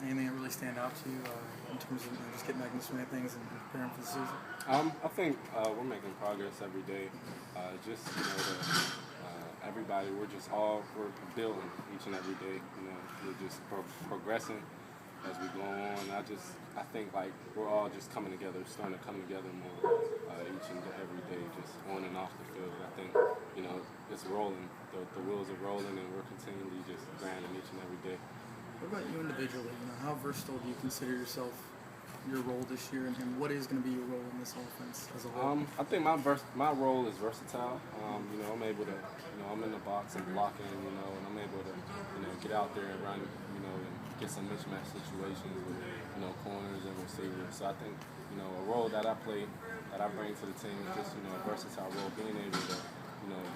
Anything that really stand out to you in terms of just getting back into swing of things and preparing for the season? I think we're making progress every day. Just everybody, we're building each and every day. We're just progressing as we go on. I think like we're all just coming together, starting to come together more each and every day, just on and off the field. I think it's rolling. The wheels are rolling, and we're continually just grinding each and every day. What about you individually? How versatile do you consider yourself, your role this year, and what is going to be your role in this offense as a whole? I think my role is versatile. I'm able to, I'm in the box and blocking, and I'm able to, get out there and run, and get some mismatch situations with, corners and receivers. So I think, a role that I play, that I bring to the team is just, a versatile role, being able to,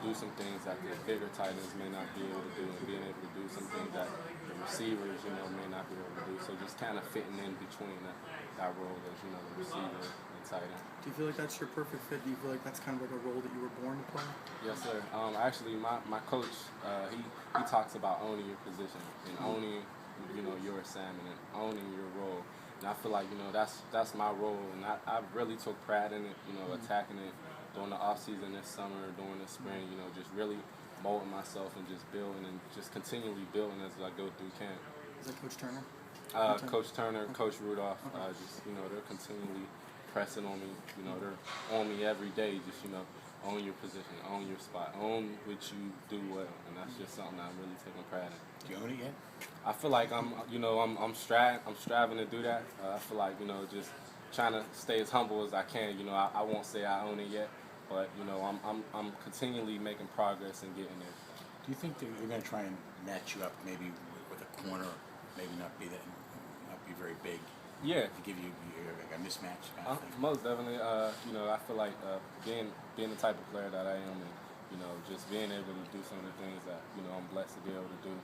do some things that the bigger tight ends may not be able to do, and being able to do some things that the receivers, may not be able to do. So just kind of fitting in between that role as, the receiver and tight end. Do you feel like that's your perfect fit? Do you feel like that's kind of like a role that you were born to play? Yes, sir. Actually, my coach, he talks about owning your position and owning, your assignment and owning your role. And I feel like, that's my role, and I really took pride in it, attacking it during the off season this summer, during the spring, just really molding myself and just building and just continually building as I go through camp. Is that Coach Turner? Coach Turner, Coach Rudolph, they're continually pressing on me. They're on me every day. Just own your position, own your spot, own what you do well, and that's just something I'm really taking pride in. Do you own it yet? I feel like I'm striving to do that. I feel like just trying to stay as humble as I can. I won't say I own it yet, but I'm continually making progress and getting there. Do you think that they're going to try and match you up maybe with a corner, maybe not be very big? Yeah. To give you like a mismatch kind of thing? Most definitely. I feel like being the type of player that I am, and just being able to do some of the things that I'm blessed to be able to do.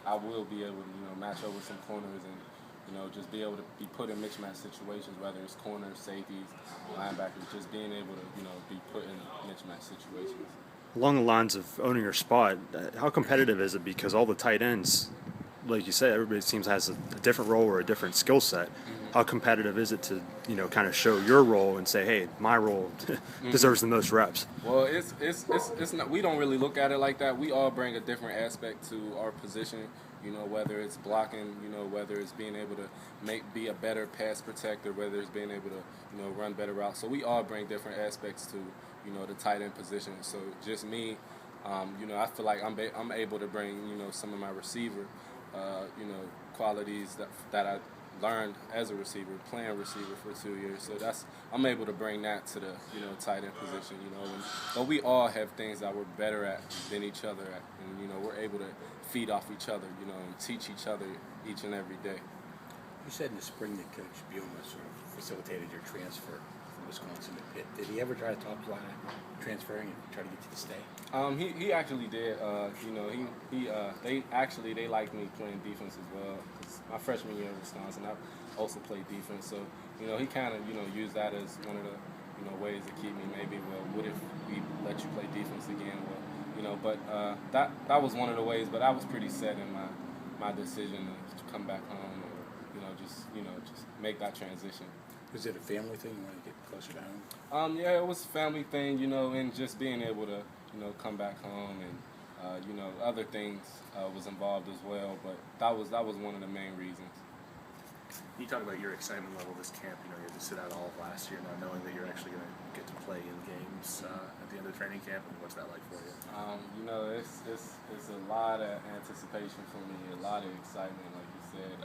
I will be able to match over some corners and just be able to be put in mismatch situations, whether it's corners, safeties, linebackers, just being able to be put in mismatch situations. Along the lines of owning your spot, how competitive is it? Because all the tight ends, like you said, everybody seems has a different role or a different skill set. Mm-hmm. How competitive is it to, kind of show your role and say, hey, my role deserves the most reps? Well, it's not. We don't really look at it like that. We all bring a different aspect to our position. Whether it's blocking, whether it's being able to be a better pass protector, whether it's being able to, run better routes. So we all bring different aspects to, the tight end position. So just me, I feel like I'm able to bring, some of my receiver, qualities that I learned as a receiver, playing receiver for 2 years. So I'm able to bring that to the, tight end position, but we all have things that we're better at than each other at. And, we're able to feed off each other, and teach each other each and every day. You said in the spring that Coach Bielema sort of facilitated your transfer from Wisconsin to Pitt. Did he ever try to talk to you about transferring and try to get you to stay? He actually did. They liked me playing defense as well. 'Cause my freshman year in Wisconsin, I also played defense. So he kind of used that as one of the ways to keep me. Maybe what if we let you play defense again? But that was one of the ways. But I was pretty set in my decision to come back home, or just make that transition. Was it a family thing? You wanted to get closer to home? Yeah, it was a family thing, and just being able to, come back home, and other things was involved as well. But that was one of the main reasons. You talk about your excitement level this camp. You had to sit out all of last year, now knowing that you're actually going to get to play in games at the end of training camp. And what's that like for you? It's a lot of anticipation for me, a lot of excitement, like you said.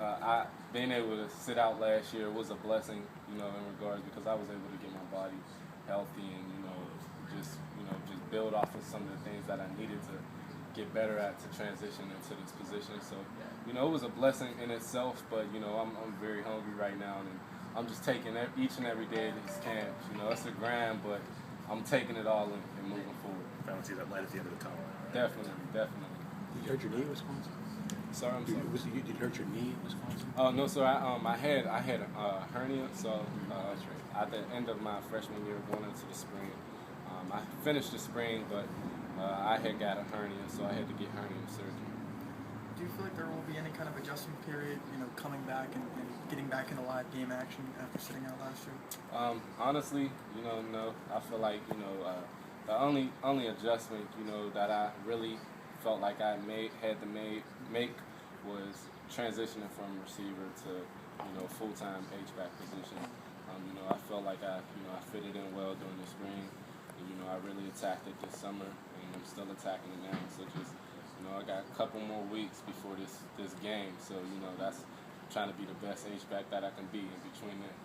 I being able to sit out last year was a blessing, in regards because I was able to get my body healthy and just build off of some of the things that I needed to get better at to transition into this position. So, it was a blessing in itself, but I'm very hungry right now, and I'm just taking each and every day of these camps. It's a grind, but I'm taking it all in and moving forward. Finally see that light at the end of the tunnel. Right? Definitely. Did you hurt your knee in Wisconsin? Sorry, I'm sorry. Did you hurt your knee in Wisconsin? Oh no, sir. I had a hernia. So at the end of my freshman year, going into the spring, I finished the spring, but I had got a hernia, so I had to get hernia surgery. do you feel like there will be any kind of adjustment period, coming back and getting back into live game action after sitting out last year? Honestly, no. I feel like, the only adjustment, that I really felt like I had to make was transitioning from receiver to, full-time H-back position. I felt like I fitted in well during the spring. And, I really attacked it this summer, and I'm still attacking it now. So just, I got a couple more weeks before this game. So, that's trying to be the best H-back that I can be in between that.